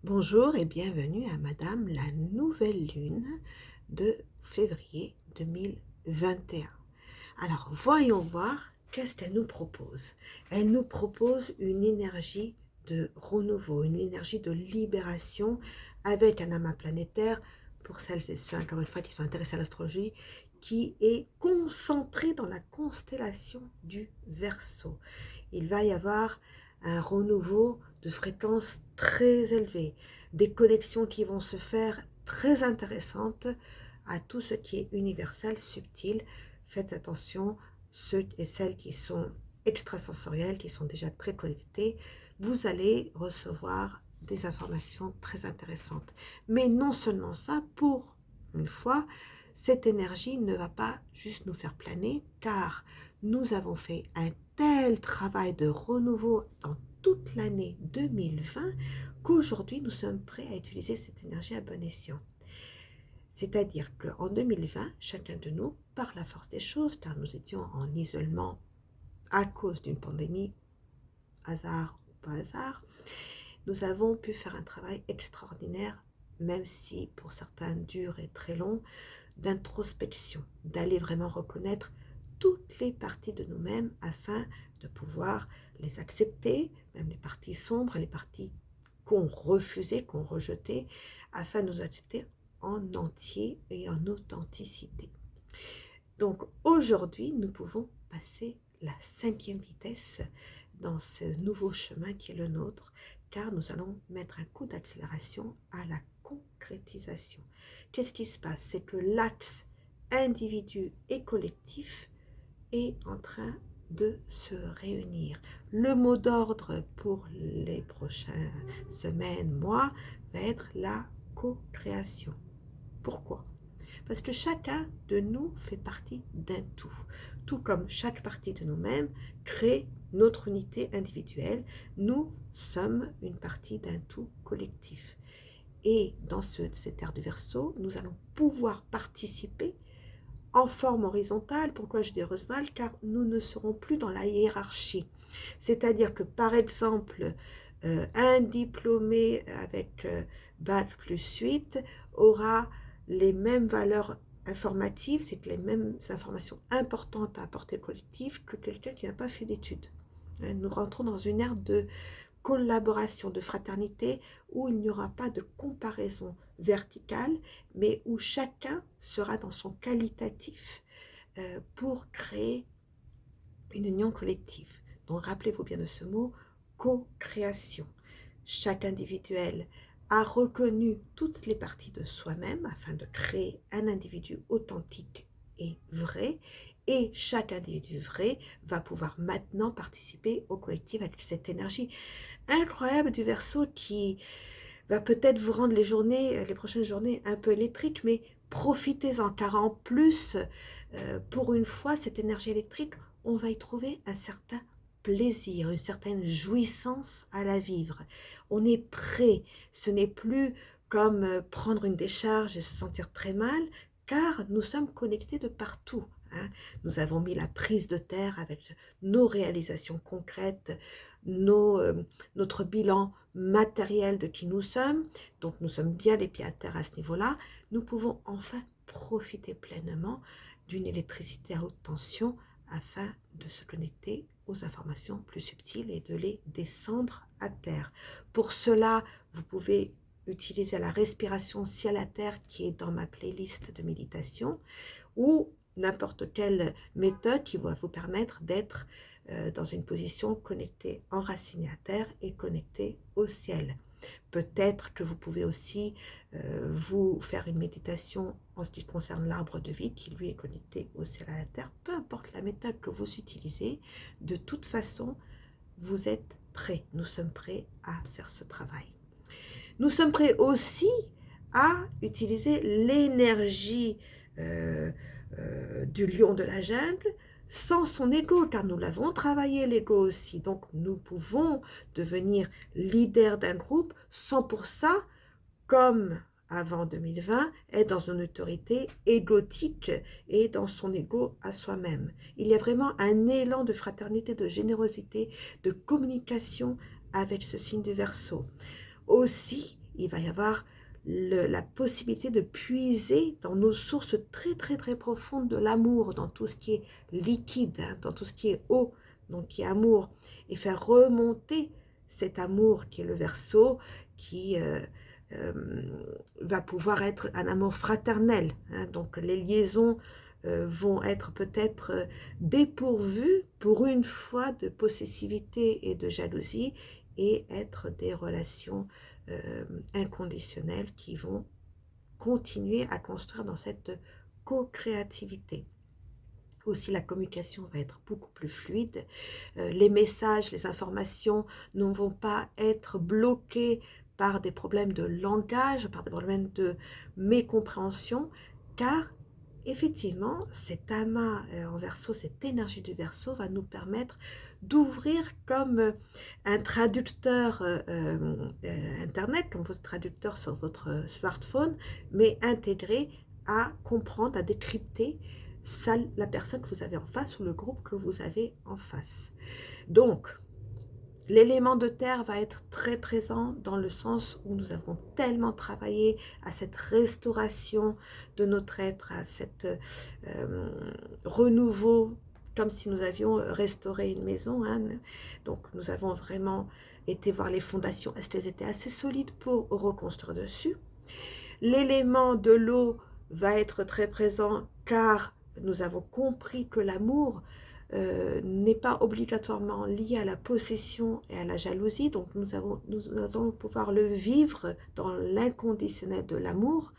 Bonjour et bienvenue à Madame la nouvelle lune de février 2021. Alors, voyons voir qu'est-ce qu'elle nous propose. Elle nous propose une énergie de renouveau, une énergie de libération avec un amas planétaire, pour celles et ceux, encore une fois, qui sont intéressés à l'astrologie, qui est concentré dans la constellation du Verseau. Il va y avoir un renouveau de fréquences très élevées, des connexions qui vont se faire très intéressantes à tout ce qui est universel, subtil. Faites attention, ceux et celles qui sont extrasensoriels, qui sont déjà très connectés, vous allez recevoir des informations très intéressantes. Mais non seulement ça, pour une fois, cette énergie ne va pas juste nous faire planer, car nous avons fait un tel travail de renouveau dans toute l'année 2020 qu'aujourd'hui nous sommes prêts à utiliser cette énergie à bon escient. C'est-à-dire qu'en 2020, chacun de nous, par la force des choses, car nous étions en isolement à cause d'une pandémie, hasard ou pas hasard, nous avons pu faire un travail extraordinaire, même si pour certains dur et très long, d'introspection, d'aller vraiment reconnaître toutes les parties de nous-mêmes afin de pouvoir les accepter, même les parties sombres, les parties qu'on refusait, qu'on rejetait, afin de nous accepter en entier et en authenticité. Donc aujourd'hui, nous pouvons passer la 5e vitesse dans ce nouveau chemin qui est le nôtre, car nous allons mettre un coup d'accélération à la concrétisation. Qu'est-ce qui se passe? C'est que l'axe individu et collectif est en train de se réunir. Le mot d'ordre pour les prochaines semaines, mois, va être la co-création. Pourquoi? Parce que chacun de nous fait partie d'un tout comme chaque partie de nous-mêmes crée notre unité individuelle, nous sommes une partie d'un tout collectif. Et dans cette ère du Verseau, nous allons pouvoir participer en forme horizontale. Pourquoi je dis horizontale? Car nous ne serons plus dans la hiérarchie. C'est-à-dire que, par exemple, un diplômé avec Bac plus 8 aura les mêmes valeurs informatives, c'est que les mêmes informations importantes à apporter au collectif que quelqu'un qui n'a pas fait d'études. Nous rentrons dans une ère de collaboration, de fraternité, où il n'y aura pas de comparaison verticale, mais où chacun sera dans son qualitatif pour créer une union collective. Donc rappelez-vous bien de ce mot, co-création. Chaque individuel a reconnu toutes les parties de soi-même afin de créer un individu authentique et vrai, et chaque individu vrai va pouvoir maintenant participer au collectif avec cette énergie incroyable du Verseau qui va peut-être vous rendre les prochaines journées un peu électriques, mais profitez-en, car en plus, pour une fois, cette énergie électrique, on va y trouver un certain plaisir, une certaine jouissance à la vivre. On est prêt, ce n'est plus comme prendre une décharge et se sentir très mal, car nous sommes connectés de partout. Hein. Nous avons mis la prise de terre avec nos réalisations concrètes, notre bilan matériel de qui nous sommes, donc nous sommes bien les pieds à terre à ce niveau-là, nous pouvons enfin profiter pleinement d'une électricité à haute tension afin de se connecter aux informations plus subtiles et de les descendre à terre. Pour cela, vous pouvez utiliser la respiration ciel à terre qui est dans ma playlist de méditation ou n'importe quelle méthode qui va vous permettre d'être dans une position connectée, enracinée à terre et connectée au ciel. Peut-être que vous pouvez aussi vous faire une méditation en ce qui concerne l'arbre de vie qui lui est connecté au ciel à la terre. Peu importe la méthode que vous utilisez, de toute façon, vous êtes prêts. Nous sommes prêts à faire ce travail. Nous sommes prêts aussi à utiliser l'énergie du lion de la jungle sans son ego, car nous l'avons travaillé l'ego aussi. Donc nous pouvons devenir leader d'un groupe sans pour ça, comme avant 2020, être dans une autorité égotique et dans son ego à soi-même. Il y a vraiment un élan de fraternité, de générosité, de communication avec ce signe du Verseau. Aussi, il va y avoir la possibilité de puiser dans nos sources très très très profondes de l'amour, dans tout ce qui est liquide, hein, dans tout ce qui est eau, donc qui est amour, et faire remonter cet amour qui est le Verseau, qui va pouvoir être un amour fraternel, hein, donc les liaisons vont être peut-être dépourvues pour une fois de possessivité et de jalousie, et être des relations inconditionnelles qui vont continuer à construire dans cette co-créativité. Aussi, la communication va être beaucoup plus fluide. Les messages, les informations ne vont pas être bloqués par des problèmes de langage, par des problèmes de mécompréhension, car effectivement, cet amas en Verseau, cette énergie du Verseau va nous permettre d'ouvrir comme un traducteur Internet, comme votre traducteur sur votre smartphone, mais intégré à comprendre, à décrypter la personne que vous avez en face ou le groupe que vous avez en face. Donc, l'élément de terre va être très présent dans le sens où nous avons tellement travaillé à cette restauration de notre être, à cet renouveau, comme si nous avions restauré une maison. Hein. Donc, nous avons vraiment été voir les fondations. Est-ce qu'elles étaient assez solides pour reconstruire dessus? L'élément de l'eau va être très présent car nous avons compris que l'amour n'est pas obligatoirement lié à la possession et à la jalousie, donc nous allons pouvoir le vivre dans l'inconditionnel de l'amour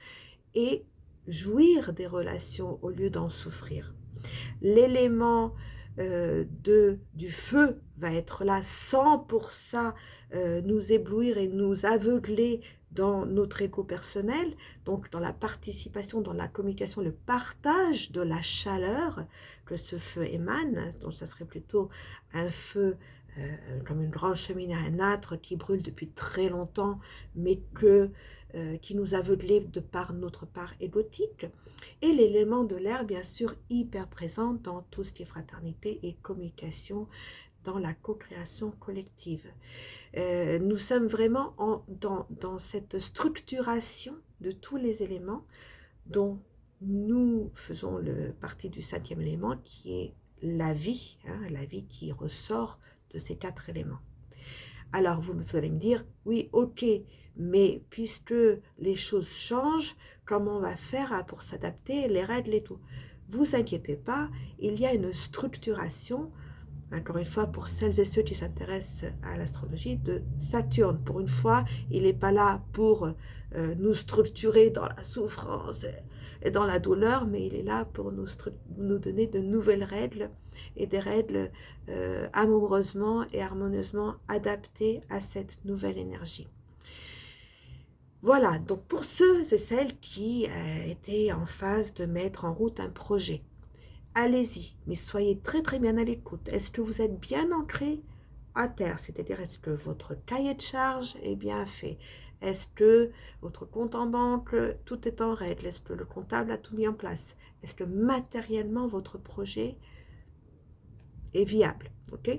et jouir des relations au lieu d'en souffrir. L'élément du feu va être là sans pour ça nous éblouir et nous aveugler dans notre ego personnel, donc dans la participation, dans la communication, le partage de la chaleur que ce feu émane. Donc ça serait plutôt un feu comme une grande cheminée à un âtre qui brûle depuis très longtemps, mais qui nous aveuglait de par notre part égotique. Et l'élément de l'air, bien sûr, hyper présent dans tout ce qui est fraternité et communication, dans la co-création collective. Nous sommes vraiment dans cette structuration de tous les éléments dont nous faisons partie du 5e élément, qui est la vie, hein, la vie qui ressort de ces 4 éléments. Alors, vous allez me dire, oui, ok, mais puisque les choses changent, comment on va faire pour s'adapter, les règles et tout? Vous inquiétez pas, il y a une structuration, encore une fois, pour celles et ceux qui s'intéressent à l'astrologie, de Saturne. Pour une fois, il n'est pas là pour nous structurer dans la souffrance et dans la douleur, mais il est là pour nous donner de nouvelles règles, et des règles amoureusement et harmonieusement adaptées à cette nouvelle énergie. Voilà, donc pour ceux et celles qui étaient en phase de mettre en route un projet, allez-y, mais soyez très très bien à l'écoute. Est-ce que vous êtes bien ancré à terre? C'est-à-dire, est-ce que votre cahier de charge est bien fait? Est-ce que votre compte en banque, tout est en règle? Est-ce que le comptable a tout mis en place? Est-ce que matériellement, votre projet est viable? Ok?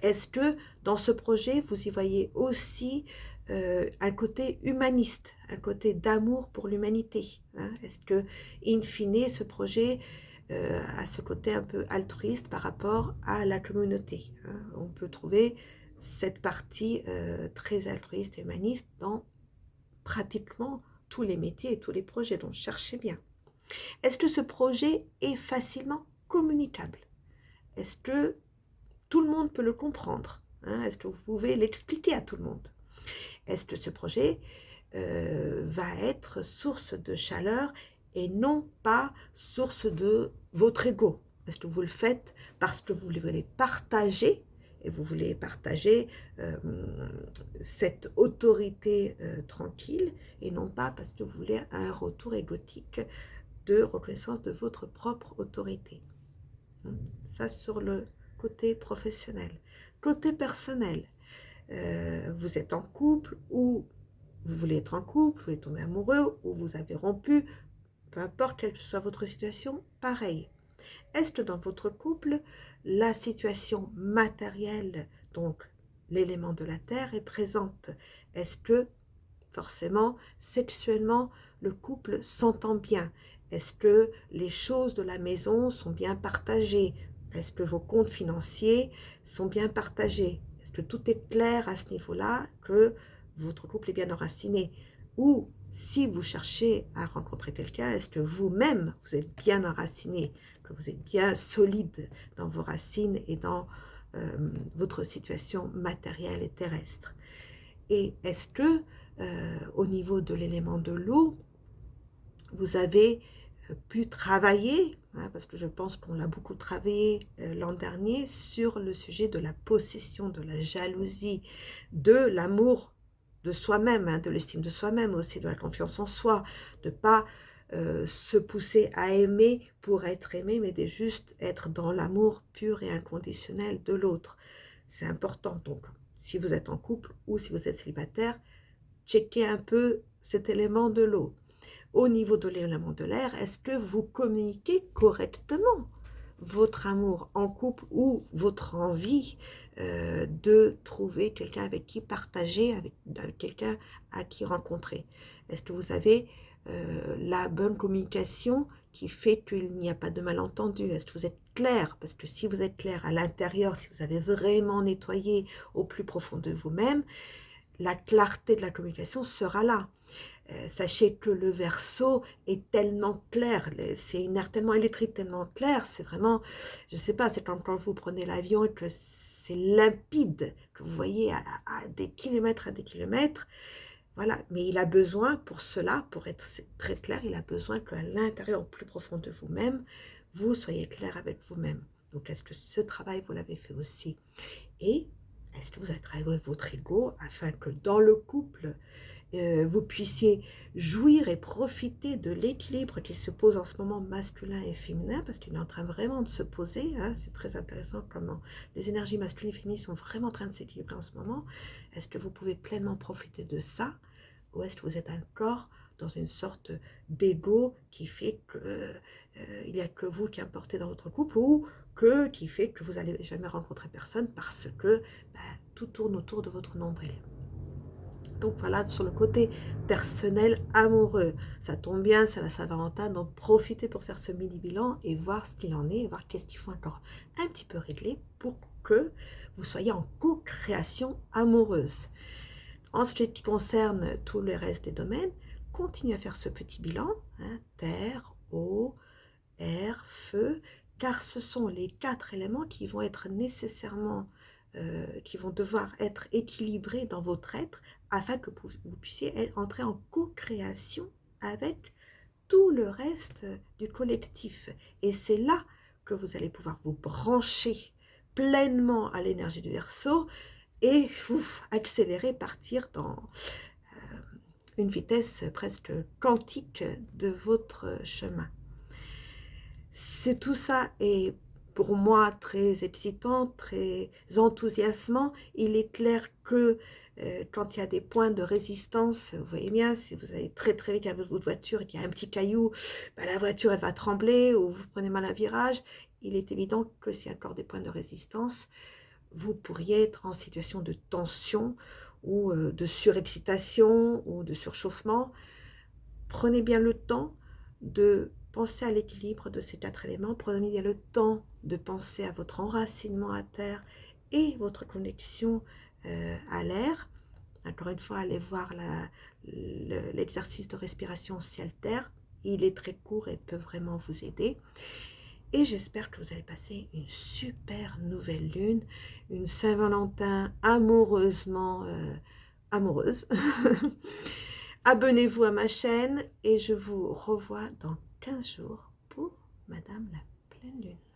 Est-ce que dans ce projet, vous y voyez aussi un côté humaniste, un côté d'amour pour l'humanité, hein? Est-ce que, in fine, ce projet a ce côté un peu altruiste par rapport à la communauté, hein? On peut trouver cette partie très altruiste et humaniste dans pratiquement tous les métiers et tous les projets, donc cherchez bien. Est-ce que ce projet est facilement communicable? Est-ce que tout le monde peut le comprendre, hein? Est-ce que vous pouvez l'expliquer à tout le monde? Est-ce que ce projet va être source de chaleur et non pas source de votre ego? Est-ce que vous le faites parce que vous voulez partager, et vous voulez partager cette autorité tranquille, et non pas parce que vous voulez un retour égotique de reconnaissance de votre propre autorité? Ça sur le côté professionnel. Côté personnel, vous êtes en couple, ou vous voulez être en couple, vous voulez tomber amoureux, ou vous avez rompu, peu importe quelle que soit votre situation, pareil. Est-ce que dans votre couple, la situation matérielle, donc l'élément de la terre, est présente? Est-ce que forcément, sexuellement, le couple s'entend bien? Est-ce que les choses de la maison sont bien partagées? Est-ce que vos comptes financiers sont bien partagés? Est-ce que tout est clair à ce niveau-là, que votre couple est bien enraciné? Ou si vous cherchez à rencontrer quelqu'un, est-ce que vous-même, vous êtes bien enraciné, que vous êtes bien solide dans vos racines et dans votre situation matérielle et terrestre? Et est-ce que, au niveau de l'élément de l'eau, vous avez pu travailler, hein, parce que je pense qu'on l'a beaucoup travaillé l'an dernier, sur le sujet de la possession, de la jalousie, de l'amour de soi-même, hein, de l'estime de soi-même aussi, de la confiance en soi, de ne pas se pousser à aimer pour être aimé, mais de juste être dans l'amour pur et inconditionnel de l'autre. C'est important. Donc, si vous êtes en couple ou si vous êtes célibataire, checkez un peu cet élément de l'eau. Au niveau de l'élément de l'air, est-ce que vous communiquez correctement votre amour en couple ou votre envie de trouver quelqu'un avec qui partager, avec quelqu'un à qui rencontrer? Est-ce que vous avez la bonne communication qui fait qu'il n'y a pas de malentendu? Est-ce que vous êtes clair? Parce que si vous êtes clair à l'intérieur, si vous avez vraiment nettoyé au plus profond de vous-même, la clarté de la communication sera là. Sachez que le Verseau est tellement clair, c'est une air tellement électrique, tellement clair, c'est vraiment, je ne sais pas, c'est comme quand vous prenez l'avion et que c'est limpide, que vous voyez à des kilomètres, voilà, mais il a besoin pour cela, pour être très clair, il a besoin qu'à l'intérieur, au plus profond de vous-même, vous soyez clair avec vous-même. Donc, est-ce que ce travail, vous l'avez fait aussi? Et est-ce que vous avez travaillé avec votre ego afin que dans le couple, vous puissiez jouir et profiter de l'équilibre qui se pose en ce moment masculin et féminin, parce qu'il est en train vraiment de se poser, hein, c'est très intéressant comment les énergies masculines et féminines sont vraiment en train de s'équilibrer en ce moment. Est-ce que vous pouvez pleinement profiter de ça, ou est-ce que vous êtes encore dans une sorte d'ego qui fait que il n'y a que vous qui importez dans votre couple, ou qui fait que vous n'allez jamais rencontrer personne parce que tout tourne autour de votre nombril? Donc voilà, sur le côté personnel, amoureux, ça tombe bien, c'est la Saint-Valentin, donc profitez pour faire ce mini-bilan et voir ce qu'il en est, et voir qu'est-ce qu'il faut encore un petit peu régler pour que vous soyez en co-création amoureuse. En ce qui concerne tout le reste des domaines, continuez à faire ce petit bilan, hein, terre, eau, air, feu, car ce sont les 4 éléments qui vont être nécessairement, qui vont devoir être équilibrés dans votre être afin que vous puissiez entrer en co-création avec tout le reste du collectif. Et c'est là que vous allez pouvoir vous brancher pleinement à l'énergie du Verseau et accélérer, partir dans une vitesse presque quantique de votre chemin. C'est tout ça est pour moi très excitant, très enthousiasmant. Il est clair que quand il y a des points de résistance, vous voyez bien, si vous allez très très vite avec votre voiture et qu'il y a un petit caillou, la voiture elle va trembler, ou vous prenez mal un virage, il est évident que s'il y a encore des points de résistance, vous pourriez être en situation de tension ou de surexcitation ou de surchauffement. Prenez bien le temps de penser à l'équilibre de ces 4 éléments. Prenez bien le temps de penser à votre enracinement à terre et votre connexion à l'air. Encore une fois, allez voir l'exercice de respiration ciel-terre. Il est très court et peut vraiment vous aider. Et j'espère que vous allez passer une super nouvelle lune, une Saint-Valentin amoureusement amoureuse. Abonnez-vous à ma chaîne et je vous revois dans 15 jours pour Madame la pleine lune.